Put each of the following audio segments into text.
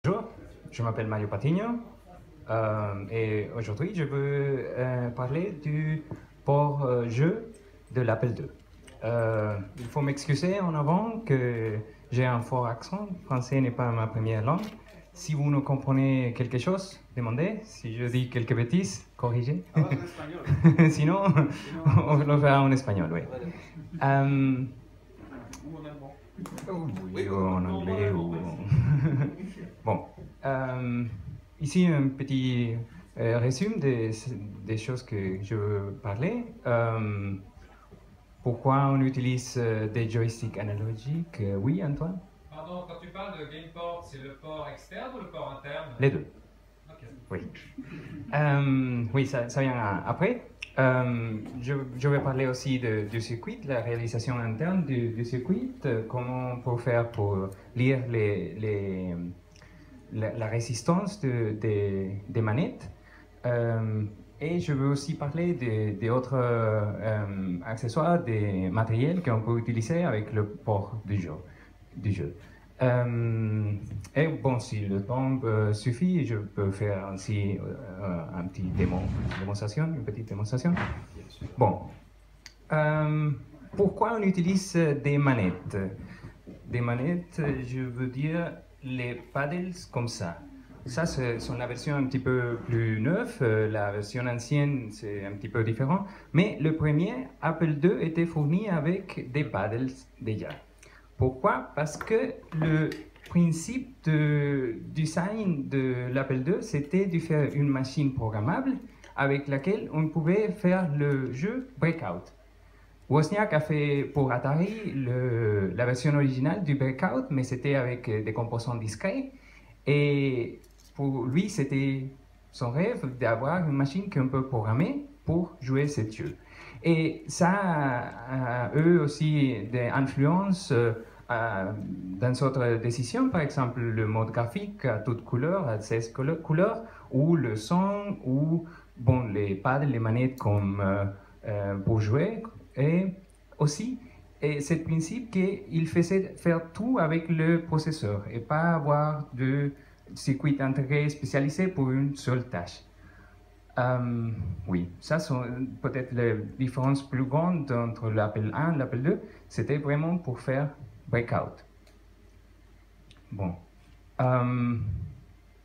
Bonjour, je m'appelle Mario Patigno et aujourd'hui je veux parler du port-jeu de l'Apple II. Il faut m'excuser en avant que j'ai un fort accent, français n'est pas ma première langue. Si vous ne comprenez quelque chose, demandez. Si je dis quelques bêtises, corrigez. Hablas en español. Sinon, Sinon, on le fera en espagnol, oui. Ou en allemand. Oui, ou en anglais. Bon, ici un petit résumé des choses que je veux parler. Pourquoi on utilise des joysticks analogiques? Oui, Antoine? Pardon, quand tu parles de GamePort, c'est le port externe ou le port interne? Les deux. Ok. Oui. Oui, ça vient après. Je vais parler aussi du circuit, la réalisation interne du circuit, comment pour faire pour lire la résistance des manettes. Et je veux aussi parler des autres accessoires, des matériels qu'on peut utiliser avec le port du jeu. Et bon, si le temps suffit, je peux faire aussi un petit démonstration, une petite démonstration. Bon, pourquoi on utilise des manettes? Des manettes, je veux dire les paddles comme ça. Ça, c'est la version un petit peu plus neuve. La version ancienne, c'est un petit peu différent. Mais le premier, Apple II, était fourni avec des paddles déjà. Pourquoi? Parce que le principe de design de l'Apple II, c'était de faire une machine programmable avec laquelle on pouvait faire le jeu Breakout. Wozniak a fait pour Atari la version originale du Breakout, mais c'était avec des composants discrets. Et pour lui, c'était son rêve d'avoir une machine qu'on peut programmer pour jouer ce jeu. Et ça a eux aussi des influences dans d'autres décisions, par exemple le mode graphique à toutes couleurs, à 16 couleurs, ou le son, ou bon, les pads, les manettes comme pour jouer. Et aussi, c'est le principe qu'il faisait faire tout avec le processeur et pas avoir de circuit intégré spécialisé pour une seule tâche. Oui, ça sont peut-être les différences plus grandes entre l'Apple I et l'Apple II. C'était vraiment pour faire breakout. Bon.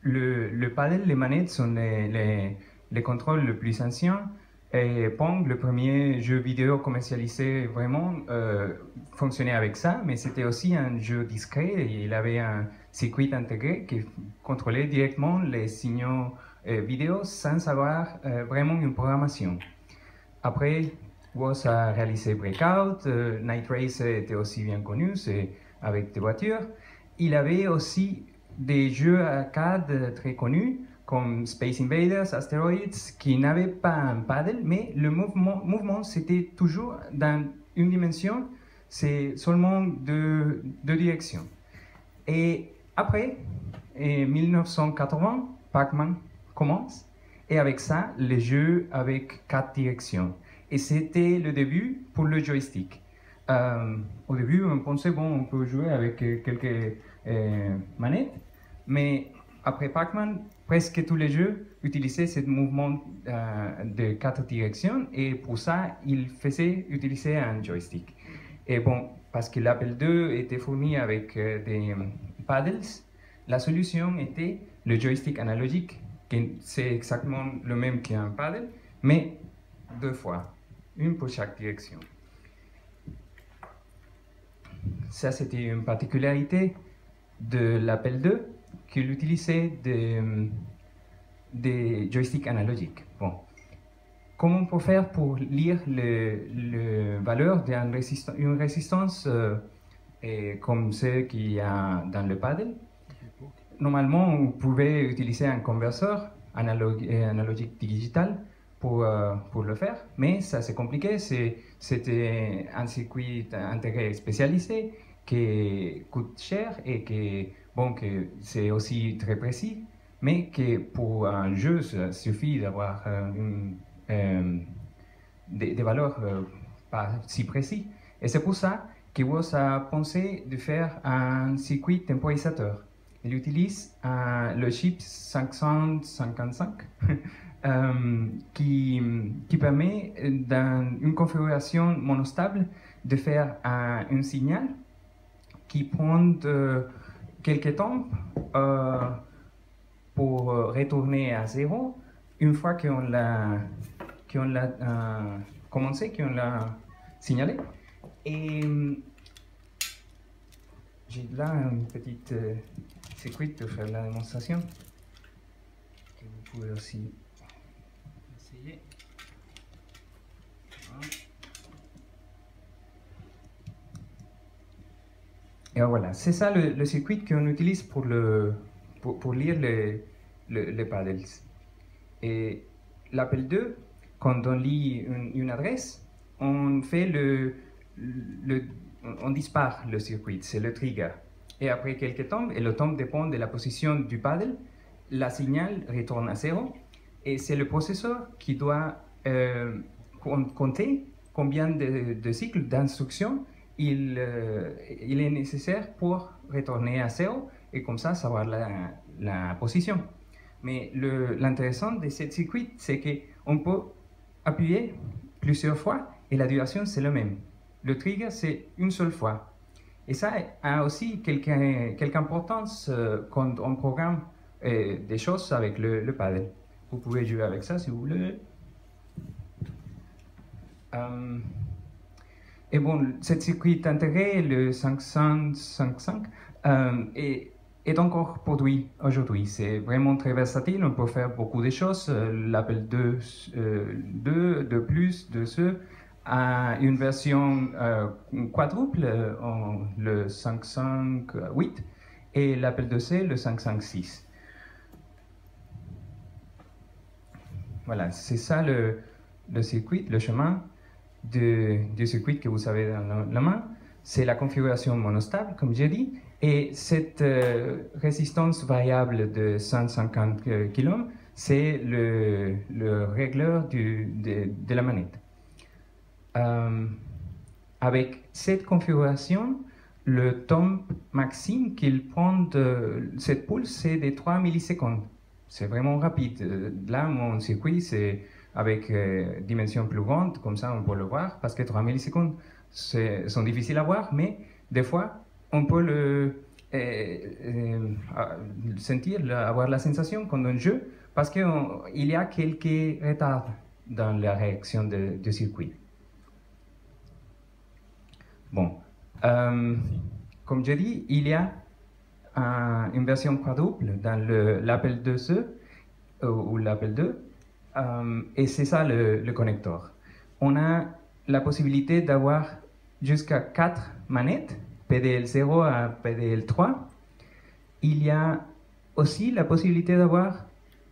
Le paddle, les manettes sont les contrôles les plus anciens. Et Pong, le premier jeu vidéo commercialisé vraiment, fonctionnait avec ça, mais c'était aussi un jeu discret. Et il avait un circuit intégré qui contrôlait directement les signaux vidéo sans avoir vraiment une programmation. Après, Woz a réalisé Breakout, Night Race était aussi bien connu, c'est avec des voitures. Il avait aussi des jeux arcade très connus, comme Space Invaders, Asteroids, qui n'avaient pas un paddle, mais le mouvement c'était toujours dans une dimension, c'est seulement deux directions. Et après, en 1980, Pac-Man commence, et avec ça, les jeux avec 4 directions. Et c'était le début pour le joystick. Au début, on pensait, bon, on peut jouer avec quelques manettes, mais après Pac-Man, presque tous les jeux utilisaient ce mouvement de 4 directions, et pour ça, ils faisaient utiliser un joystick. Et bon, parce que l'Apple II était fourni avec des paddles, la solution était le joystick analogique, qui c'est exactement le même qu'un paddle, mais 2 fois, une pour chaque direction. Ça, c'était une particularité de l'Apple II, qu'il utilisait des joysticks analogiques. Bon. Comment on peut faire pour lire le valeur d'une résistance comme celle qu'il y a dans le paddle? Normalement, on pouvait utiliser un converteur analogique digital pour le faire, mais ça c'est compliqué. C'était un circuit intégré spécialisé qui coûte cher et que c'est aussi très précis, mais que pour un jeu, ça suffit d'avoir des valeurs pas si précises. Et c'est pour ça que Woz a pensé de faire un circuit temporisateur. il utilise le chip 555 qui permet dans une configuration monostable de faire un signal qui prend quelques temps pour retourner à zéro une fois qu'on l'a commencé, qu'on l'a signalé. Et j'ai là une petite circuit de faire la démonstration que vous pouvez aussi essayer. Et voilà, c'est ça le circuit qu'on utilise pour lire les paddles. Et l'appel 2, quand on lit une adresse, on fait on dispare le circuit, c'est le trigger. Et après quelques temps, et le temps dépend de la position du paddle, la signal retourne à zéro. Et c'est le processeur qui doit compter combien de cycles d'instruction il est nécessaire pour retourner à zéro et comme ça savoir la position. Mais l'intéressant de ce circuit, c'est qu'on peut appuyer plusieurs fois et la duration c'est le même. Le trigger c'est une seule fois. Et ça a aussi quelque importance quand on programme des choses avec le paddle. Vous pouvez jouer avec ça si vous voulez. Et bon, ce circuit intégré, le 555, est encore produit aujourd'hui. C'est vraiment très versatile, on peut faire beaucoup de choses. L'appel 2, 2 plus de ce, à une version quadruple, le 558, et l'appel 2C, le 556. Voilà, c'est ça le circuit, le chemin du circuit que vous avez dans la main. C'est la configuration monostable, comme j'ai dit, et cette résistance variable de 150 kΩ, c'est le régleur de la manette. Avec cette configuration, le temps maximum qu'il prend de cette pulse, c'est de 3 millisecondes. C'est vraiment rapide. Là, mon circuit, c'est avec dimension plus grande, comme ça on peut le voir, parce que 3 millisecondes sont difficiles à voir, mais des fois, on peut le sentir, avoir la sensation qu'on donne jeu, parce qu'il y a quelques retards dans la réaction du circuit. Bon, comme je dis, il y a une version quadruple dans l'appel 2C ou l'appel 2, et c'est ça le connecteur. On a la possibilité d'avoir jusqu'à 4 manettes, PDL0 à PDL3. Il y a aussi la possibilité d'avoir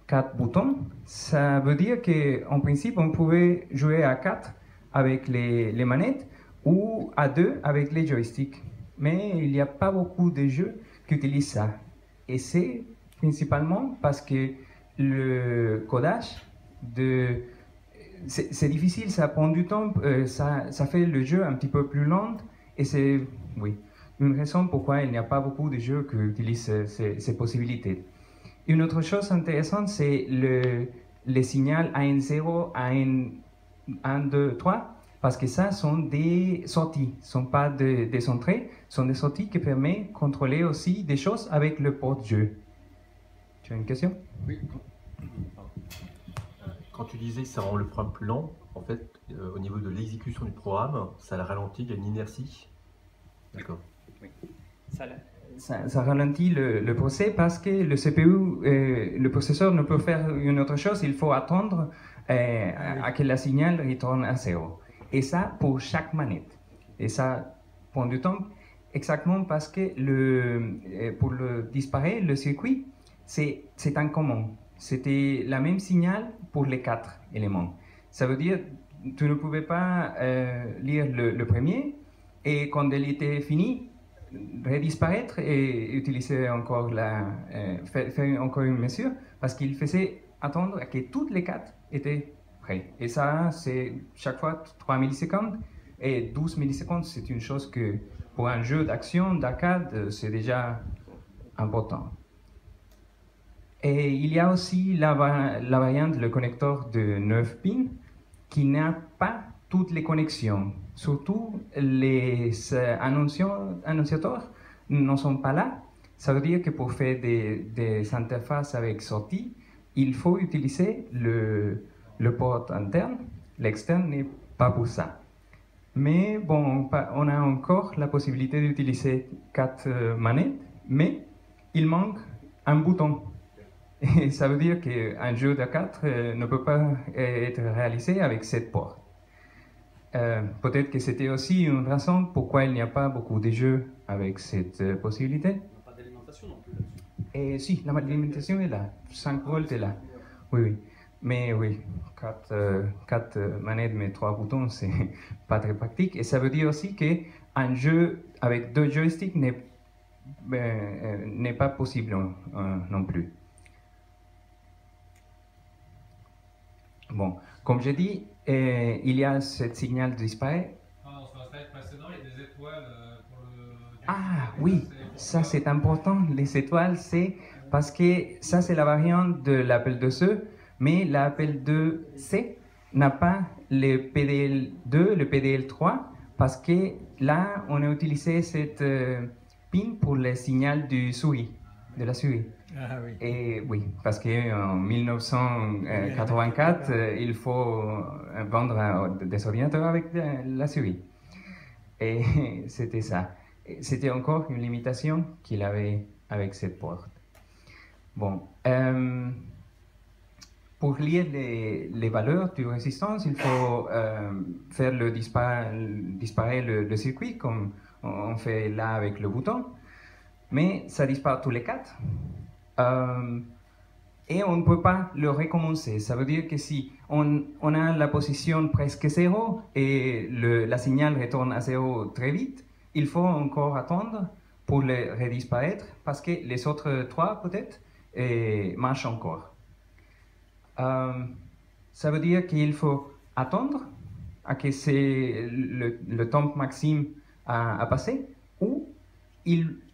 4 boutons. Ça veut dire qu'en principe, on pouvait jouer à 4 avec les manettes ou à 2 avec les joysticks. Mais il n'y a pas beaucoup de jeux qui utilisent ça. Et c'est principalement parce que le codage, c'est difficile, ça prend du temps, ça fait le jeu un petit peu plus lent. Et c'est une raison pourquoi il n'y a pas beaucoup de jeux qui utilisent ces possibilités. Une autre chose intéressante, c'est les signaux AN0, AN1, 2, 3. Parce que ça sont des sorties, ce ne sont pas des entrées, ce sont des sorties qui permettent de contrôler aussi des choses avec le porte-jeu. Tu as une question? Oui. Quand tu disais que ça rend le programme plus lent, en fait, au niveau de l'exécution du programme, ça la ralentit, il y a une inertie. D'accord. Oui. Ça ralentit le procès parce que le CPU, le processeur ne peut faire une autre chose, il faut attendre à que la signal retourne à zéro. Et ça pour chaque manette. Et ça prend du temps exactement parce que pour le disparaître, le circuit, c'est en commun. C'était la même signal pour les 4 éléments. Ça veut dire tu ne pouvais pas lire le premier et quand il était fini, redisparaître et utiliser encore faire encore une mesure parce qu'il faisait attendre à que toutes les 4 étaient prêts. Et ça, c'est chaque fois 3 millisecondes et 12 millisecondes, c'est une chose que pour un jeu d'action, d'arcade, c'est déjà important. Et il y a aussi la variante, le connecteur de 9 pins, qui n'a pas toutes les connexions. Surtout, les annonciateurs ne sont pas là. Ça veut dire que pour faire des interfaces avec sortie, il faut utiliser le port interne. L'externe n'est pas pour ça. Mais bon, on a encore la possibilité d'utiliser 4 manettes, mais il manque un bouton. Et ça veut dire qu'un jeu de 4 ne peut pas être réalisé avec 7 ports. Peut-être que c'était aussi une raison pourquoi il n'y a pas beaucoup de jeux avec cette possibilité. On n'a pas d'alimentation non plus là-dessus. Et si, l'alimentation est là, 5 volts est là. Oui, oui. Mais oui, 4 manettes mais 3 boutons, c'est pas très pratique. Et ça veut dire aussi qu'un jeu avec 2 joysticks n'est pas possible non plus. Bon, comme j'ai dit, il y a ce signal disparaît. Ah, sur la slide précédente, il y a des étoiles pour le. Ah oui, ça c'est important. Les étoiles, c'est parce que ça c'est la variante de l'Apple IIe, mais l'Apple IIc n'a pas le PDL2, le PDL3, parce que là on a utilisé cette pin pour le signal de la souris. Ah oui. Et oui, parce qu'en 1984, il faut vendre des ordinateurs avec la souris. Et c'était ça. C'était encore une limitation qu'il avait avec cette porte. Bon, pour lire les valeurs de résistance, il faut faire disparaître le circuit comme on fait là avec le bouton. Mais ça disparaît tous les 4. Et on ne peut pas le recommencer. Ça veut dire que si on a la position presque 0 et la signal retourne à 0 très vite, il faut encore attendre pour le redisparaître parce que les autres 3 peut-être marchent encore. Ça veut dire qu'il faut attendre à que le temps maximum a passé ou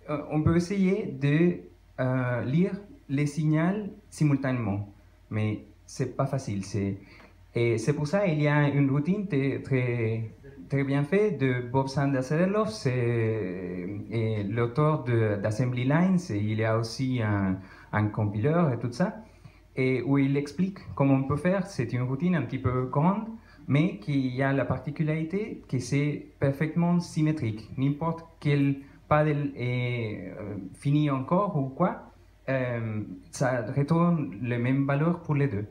on peut essayer de lire les signaux simultanément, mais c'est pas facile. Et c'est pour ça qu'il y a une routine très bien faite de Bob Sanders-Sedeloff, c'est l'auteur d'Assembly Lines, et il y a aussi un compileur et tout ça, et où il explique comment on peut faire. C'est une routine un petit peu grande, mais qui a la particularité que c'est parfaitement symétrique. N'importe quel paddle est fini encore ou quoi, ça retourne les mêmes valeurs pour les deux.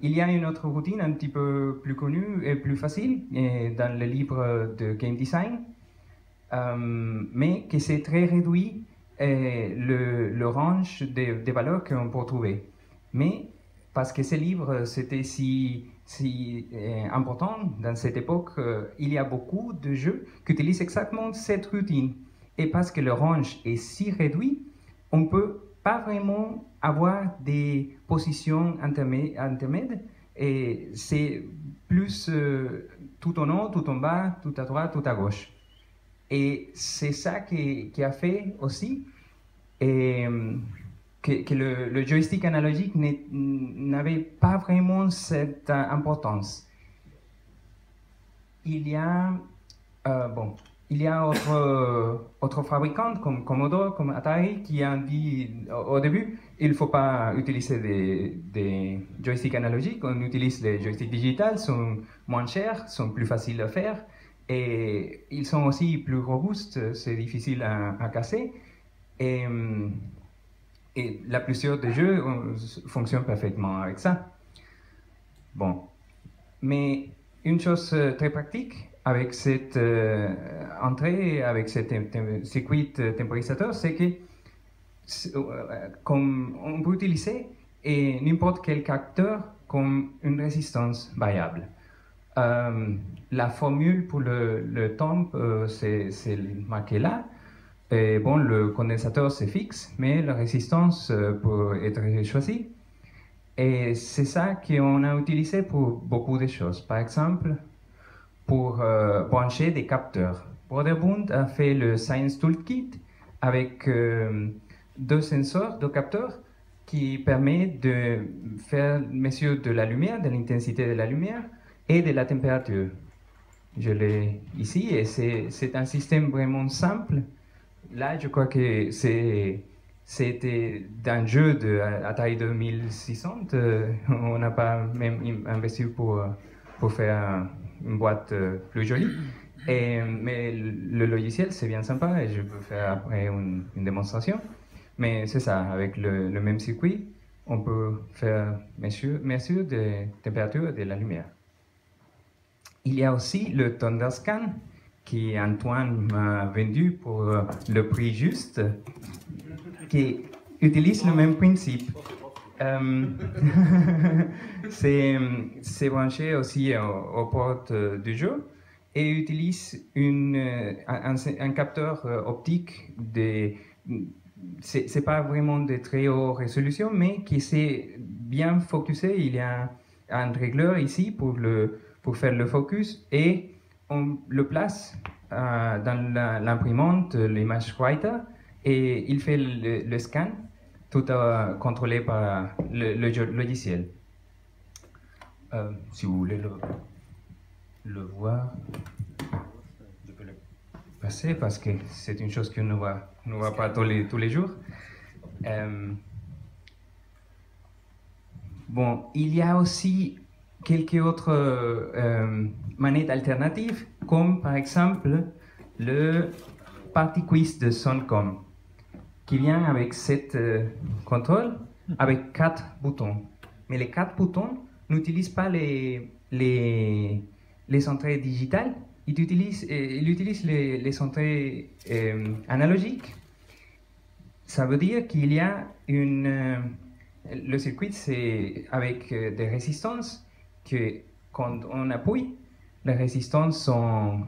Il y a une autre routine un petit peu plus connue et plus facile dans le livre de Game Design, mais qui c'est très réduit le range des valeurs qu'on peut trouver. Mais parce que ce livre c'était si important dans cette époque, il y a beaucoup de jeux qui utilisent exactement cette routine. Et parce que le range est si réduit, on ne peut pas vraiment avoir des positions intermédiaires. Et c'est plus tout en haut, tout en bas, tout à droite, tout à gauche. Et c'est ça qui a fait aussi que le joystick analogique n'avait pas vraiment cette importance. Il y a autres fabricants comme Commodore, comme Atari, qui ont dit au début, il ne faut pas utiliser des joysticks analogiques, on utilise les joysticks digitales, sont moins chers, sont plus faciles à faire, et ils sont aussi plus robustes, c'est difficile à casser, et la plupart des jeux fonctionnent parfaitement avec ça. Bon, mais une chose très pratique avec cette entrée, avec ce circuit temporisateur, c'est que comme on peut utiliser n'importe quel capteur comme une résistance variable. La formule pour le temps, c'est marqué là. Et bon, le condensateur c'est fixe, mais la résistance peut être choisie. Et c'est ça qu'on a utilisé pour beaucoup de choses. Par exemple, pour brancher des capteurs. Broderbund a fait le Science Toolkit avec deux sensors, deux capteurs qui permettent de faire mesure de la lumière, de l'intensité de la lumière et de la température. Je l'ai ici et c'est un système vraiment simple. Là, je crois que c'était d'un jeu à taille de 1600. On n'a pas même investi pour faire une boîte plus jolie. Mais le logiciel, c'est bien sympa et je peux faire après une démonstration. Mais c'est ça, avec le même circuit, on peut faire mesure de température et de la lumière. Il y a aussi le Thunderscan qui Antoine m'a vendu pour le prix juste, qui utilise le même principe. C'est branché aussi aux portes du jeu et utilise un capteur optique c'est pas vraiment de très haute résolution, mais qui s'est bien focusé. Il y a un régleur ici pour faire le focus et on le place dans l'imprimante, l'image writer, et il fait le scan, tout contrôlé par le logiciel. Si vous voulez le voir, je peux le passer parce que c'est une chose qu'on ne voit pas tous les jours. Bon, il y a aussi quelques autres manettes alternatives, comme par exemple le Party Quiz de Soncom, qui vient avec 7 contrôles, avec 4 boutons. Mais les 4 boutons n'utilisent pas les entrées digitales, il utilise les entrées analogiques. Ça veut dire qu'il y a le circuit, c'est avec des résistances que quand on appuie, les résistances sont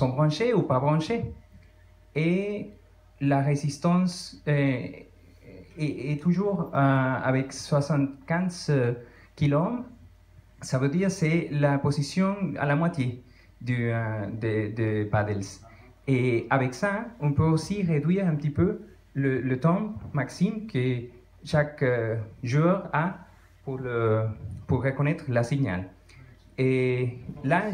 branchées ou pas branchées. Et la résistance est toujours avec 75 kΩ. Ça veut dire c'est la position à la moitié de paddles. Et avec ça, on peut aussi réduire un petit peu le temps maximum que chaque joueur a pour reconnaître la signal. Et là,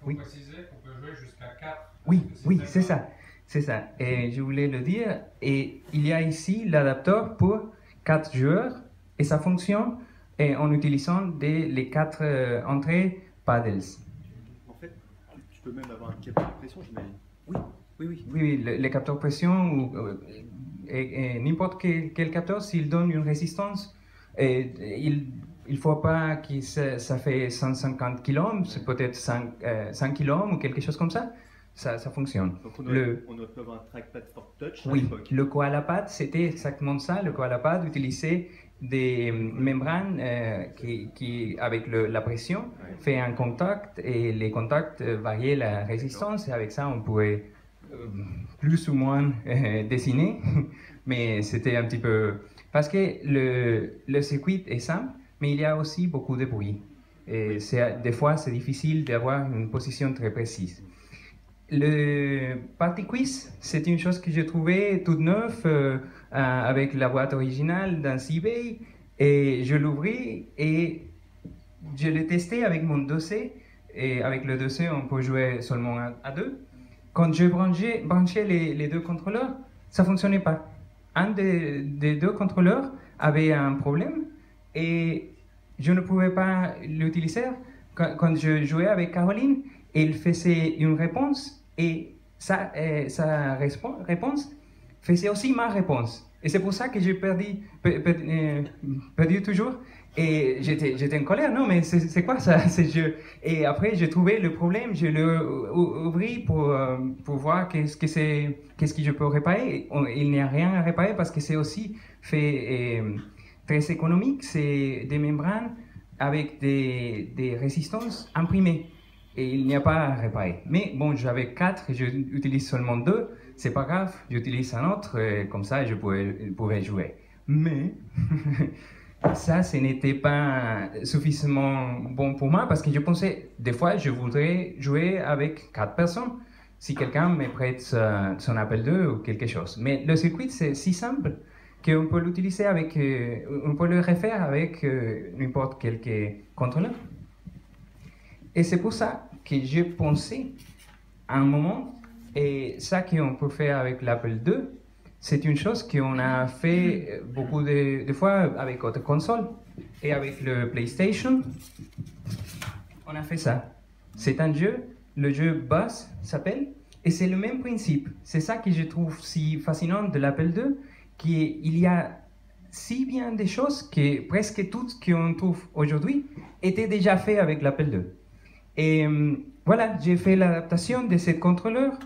oui. Préciser qu'on peut jouer jusqu'à 4. Oui, c'est ça. C'est ça. Et je voulais le dire. Et il y a ici l'adapteur pour 4 joueurs. Et ça fonctionne en utilisant les 4 entrées paddles. En fait, tu peux même avoir un capteur de pression, j'imagine. Oui, les capteurs de pression et n'importe quel capteur, s'il donne une résistance, il ne faut pas que ça fait 150 kΩ, c'est peut-être 5 kΩ ou quelque chose comme ça. Ça fonctionne. Donc on aurait pu avoir un trackpad for touch à l'époque. Le KoalaPad, c'était exactement ça. Le KoalaPad utilisait des membranes qui avec la pression, fait un contact et les contacts variaient la résistance et avec ça on pouvait plus ou moins dessiner, mais c'était un petit peu... Parce que le circuit est simple, mais il y a aussi beaucoup de bruit. Et des fois, c'est difficile d'avoir une position très précise. Le Party Quiz, c'est une chose que j'ai trouvée toute neuve avec la boîte originale dans eBay. Et je l'ouvris et je l'ai testé avec mon dossier. Et avec le dossier, on peut jouer seulement à 2. Quand je branchais les 2 contrôleurs, ça ne fonctionnait pas. Un des 2 contrôleurs avait un problème et je ne pouvais pas l'utiliser. Quand je jouais avec Caroline, elle faisait une réponse et sa réponse faisait aussi ma réponse. Et c'est pour ça que j'ai perdu toujours. Et j'étais en colère, non, mais c'est quoi ça, ce jeu? Et après, j'ai trouvé le problème, je l'ai ouvert pour voir qu'est-ce que je peux réparer. Il n'y a rien à réparer parce que c'est aussi fait très économique. C'est des membranes avec des résistances imprimées. Et il n'y a pas à réparer. Mais bon, j'avais 4, j'utilise seulement 2. C'est pas grave, j'utilise un autre, comme ça je pouvais jouer. Mais ça, ce n'était pas suffisamment bon pour moi parce que je pensais, des fois, je voudrais jouer avec 4 personnes. si quelqu'un me prête son Apple II ou quelque chose. Mais le circuit, c'est si simple qu'on peut l'utiliser avec, on peut le refaire avec n'importe quel contrôleur. Et c'est pour ça que j'ai pensé à un moment, et ça qu'on peut faire avec l'Apple II, c'est une chose qu'on a fait beaucoup de fois avec d'autres consoles. Et avec le PlayStation, on a fait ça. C'est un jeu, le jeu Boss s'appelle, et c'est le même principe. C'est ça que je trouve si fascinant de l'Apple II, qu'il y a si bien des choses que presque toutes qu'on trouve aujourd'hui étaient déjà faites avec l'Apple II. Et voilà, j'ai fait l'adaptation de ce contrôleur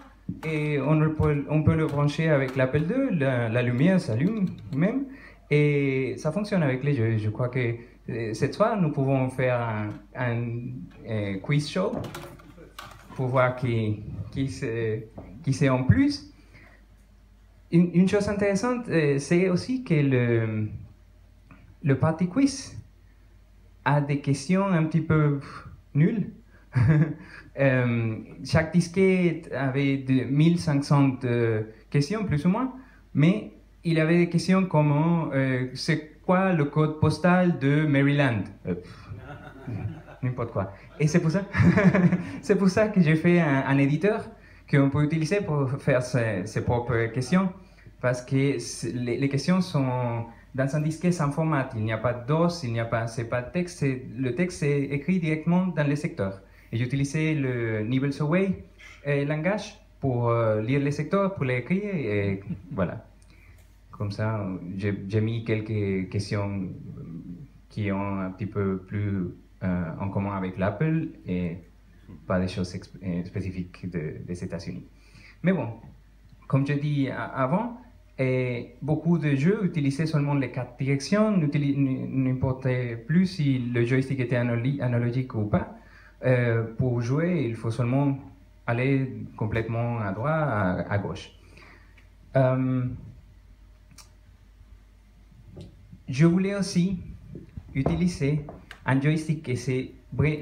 et on peut le brancher avec l'Apple II, la lumière s'allume même et ça fonctionne avec les jeux. Je crois que cette soir, nous pouvons faire un quiz show pour voir qui c'est en plus. Une chose intéressante, c'est aussi que le party quiz a des questions un petit peu nulles. Chaque disquette avait 1500 questions, plus ou moins, mais il avait des questions comme c'est quoi le code postal de Maryland? N'importe quoi. Et c'est pour ça, c'est pour ça que j'ai fait un éditeur qu'on peut utiliser pour faire ses propres questions, parce que les questions sont dans un disquet sans format. Il n'y a pas d'os, il n'y a pas, c'est pas de texte, le texte est écrit directement dans les secteurs. Et j'ai utilisé le Nibbles Away langage pour lire les secteurs, pour les écrire, et voilà. Comme ça, j'ai mis quelques questions qui ont un petit peu plus en commun avec l'Apple et pas des choses spécifiques des États-Unis. Mais bon, comme je dis avant, beaucoup de jeux utilisaient seulement les 4 directions, n'importait plus si le joystick était analogique ou pas. Pour jouer, il faut seulement aller complètement à droite, à gauche. Je voulais aussi utiliser un joystick qui est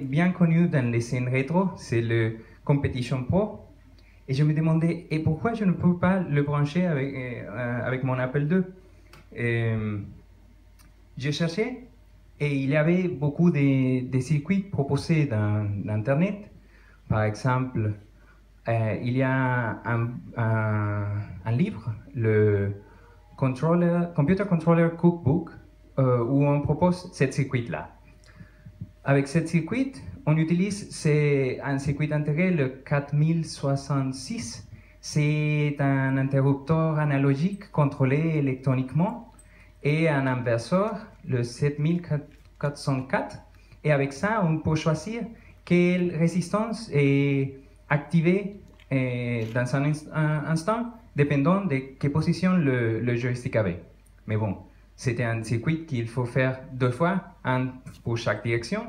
bien connu dans les scènes rétro, c'est le Competition Pro. Et je me demandais, et pourquoi je ne peux pas le brancher avec mon Apple II? J'ai cherché et il y avait beaucoup de circuits proposés dans Internet. Par exemple, il y a un livre, le Computer Controller Cookbook, où on propose ce circuit-là. Avec ce circuit, on utilise un circuit intégré, le 4066. C'est un interrupteur analogique contrôlé électroniquement et un inverseur, le 7404. Et avec ça, on peut choisir quelle résistance est activée dans un instant, dépendant de quelle position le joystick avait. Mais bon, c'était un circuit qu'il faut faire 2 fois, un pour chaque direction.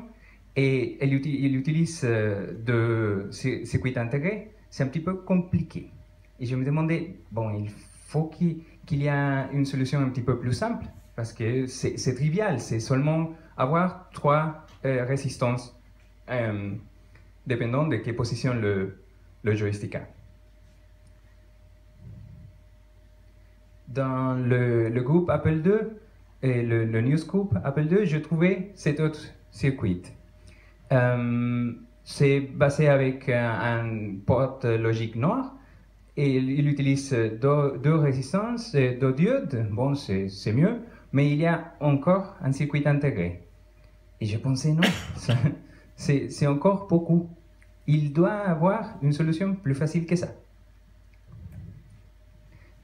Et il utilise 2 circuits intégrés. C'est un petit peu compliqué. Et je me demandais, bon, il faut qu'il y ait une solution un petit peu plus simple, parce que c'est trivial, c'est seulement avoir 3 résistances, dépendant de quelle position le joystick a. Dans le groupe Apple II et le Newsgroup Apple II, je trouvais cet autre circuit. C'est basé avec un porte logique noir et il utilise 2 résistances, 2 diodes. Bon, c'est mieux, mais il y a encore un circuit intégré. Et je pensais non, c'est encore beaucoup. Il doit avoir une solution plus facile que ça.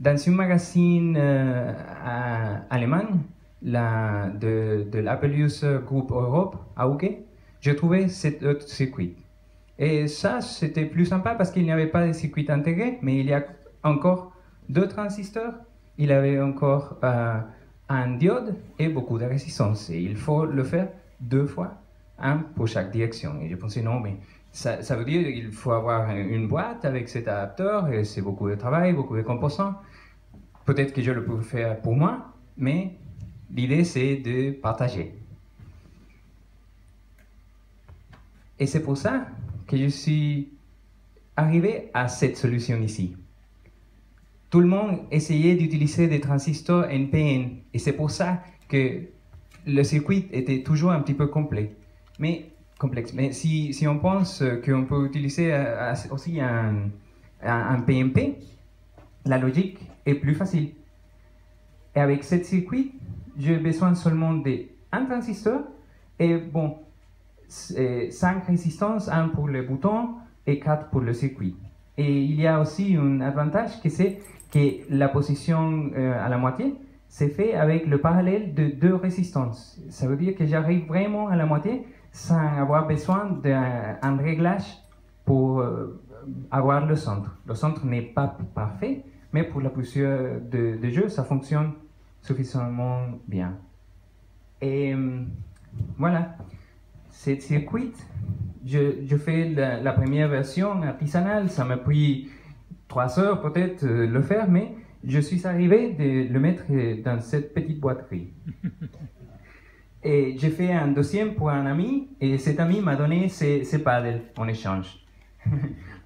Dans un magazine allemand de l'Apple User Group Europe, AUG, j'ai trouvé cet autre circuit. Et ça, c'était plus sympa parce qu'il n'y avait pas de circuit intégré, mais il y a encore 2 transistors, il y avait encore un diode et beaucoup de résistance. Et il faut le faire 2 fois, un pour chaque direction. Et je pensais, non, mais ça veut dire qu'il faut avoir une boîte avec cet adapteur, et c'est beaucoup de travail, beaucoup de composants. Peut-être que je le peux faire pour moi, mais l'idée, c'est de partager. Et c'est pour ça que je suis arrivé à cette solution ici. Tout le monde essayait d'utiliser des transistors NPN et c'est pour ça que le circuit était toujours un petit peu complexe. Mais si on pense qu'on peut utiliser aussi un PMP, la logique est plus facile. Et avec ce circuit, j'ai besoin seulement d'un transistor et bon, 5 résistances, 1 pour le bouton et 4 pour le circuit. Et il y a aussi un avantage qui c'est que la position à la moitié, c'est fait avec le parallèle de 2 résistances. Ça veut dire que j'arrive vraiment à la moitié sans avoir besoin d'un réglage pour avoir le centre. Le centre n'est pas parfait, mais pour la posture de jeu, ça fonctionne suffisamment bien. Et voilà, ce circuit, je fais la première version artisanale, ça m'a pris 3 heures peut-être le faire, mais je suis arrivé de le mettre dans cette petite boîterie. Et j'ai fait un deuxième pour un ami, et cet ami m'a donné ses paddles en échange.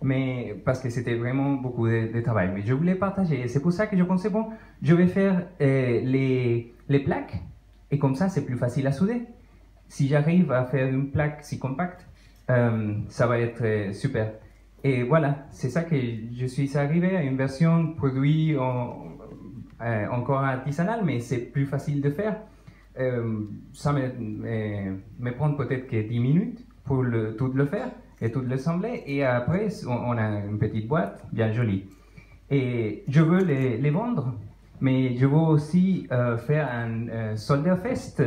Mais parce que c'était vraiment beaucoup de travail, mais je voulais partager. Et c'est pour ça que je pensais, bon, je vais faire les plaques, et comme ça c'est plus facile à souder. Si j'arrive à faire une plaque si compacte, ça va être super. Et voilà, c'est ça que je suis arrivé à une version produit encore artisanale, mais c'est plus facile de faire. Ça me prend peut-être que 10 minutes pour tout le faire et tout l'assembler. Et après, on a une petite boîte bien jolie. Et je veux les vendre, mais je veux aussi faire un Solder Fest,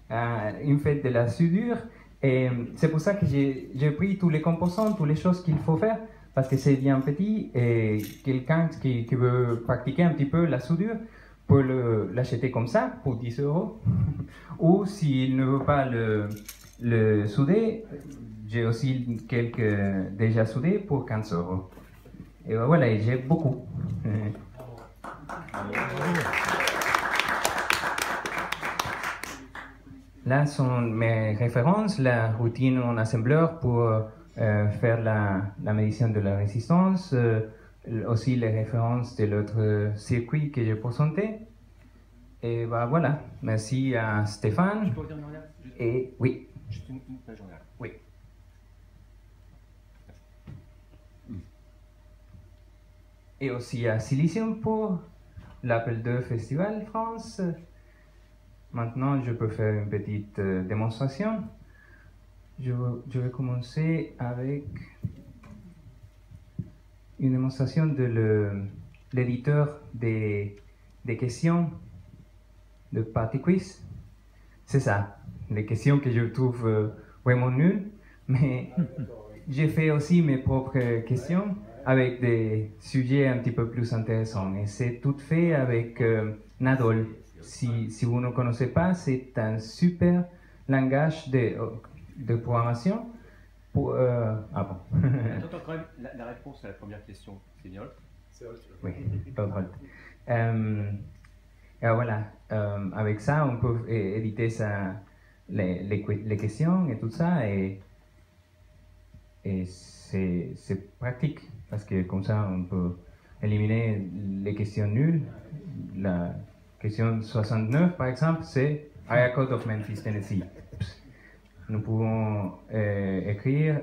une fête de la soudure. Et c'est pour ça que j'ai pris tous les composants, toutes les choses qu'il faut faire, parce que c'est bien petit et quelqu'un qui veut pratiquer un petit peu la soudure peut l'acheter comme ça pour 10 euros. Ou s'il ne veut pas le souder, j'ai aussi quelques déjà soudés pour 15 euros. Et voilà, j'ai beaucoup. Là sont mes références, la routine en assembleur pour faire la médiation de la résistance, aussi les références de l'autre circuit que j'ai présenté. Et voilà, merci à Stéphane. Je peux revenir en arrière juste, Et oui. juste une page en arrière. Oui. Et aussi à Silicium pour l'Apple II Festival France. Maintenant, je peux faire une petite démonstration. Je vais commencer avec une démonstration de l'éditeur des questions de Party Quiz. C'est ça, les questions que je trouve vraiment nulles, mais j'ai fait aussi mes propres questions avec des sujets un petit peu plus intéressants. Et c'est tout fait avec Nadol. Si vous ne connaissez pas, c'est un super langage de programmation. Pour, ah bon. Attends, quand même, la réponse à la première question, c'est bien. Oui, Berthold. Et voilà, avec ça, on peut éditer les questions et tout ça. Et c'est pratique, parce que comme ça, on peut éliminer les questions nulles. La question 69, par exemple, c'est Area Code of Memphis, Tennessee. Nous pouvons écrire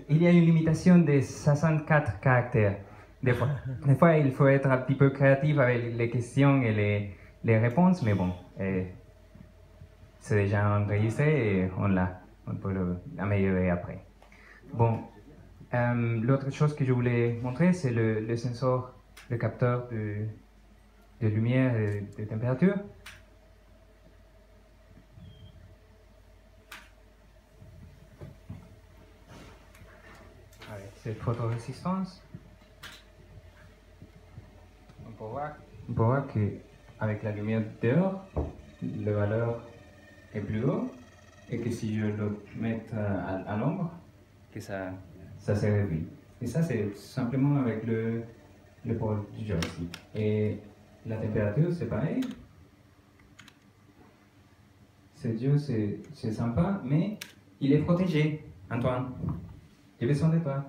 il y a une limitation de 64 caractères. Des fois, il faut être un petit peu créatif avec les questions et les réponses, mais bon, c'est déjà enregistré et on peut l'améliorer après. Bon, l'autre chose que je voulais montrer, c'est le sensor, le capteur de lumière et de température. Avec cette photorésistance, on peut voir qu'avec la lumière dehors, la valeur est plus haut et que si je le mets à l'ombre, que ça se réduit. Et ça, c'est simplement avec le pôle du joystick. Et la température, c'est pareil. Ce Dieu, c'est sympa, mais il est protégé, Antoine. J'ai besoin de toi.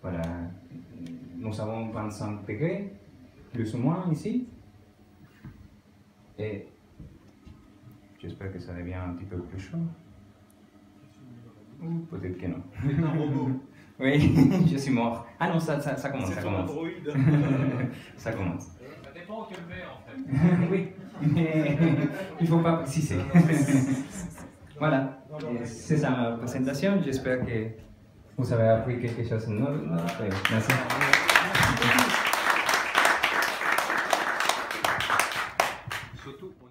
Voilà, nous avons 25 degrés, plus ou moins ici. Et j'espère que ça devient un petit peu plus chaud. Ou peut-être que non. Un robot. Oui, je suis mort. Ah non, ça commence, C'est ça ton commence. Android. Ça commence. Ça dépend où tu le mets en fait. Oui, mais il ne faut pas préciser. Voilà, et c'est ça ma présentation. J'espère que vous avez appris quelque chose de nouveau. Merci. Surtout pour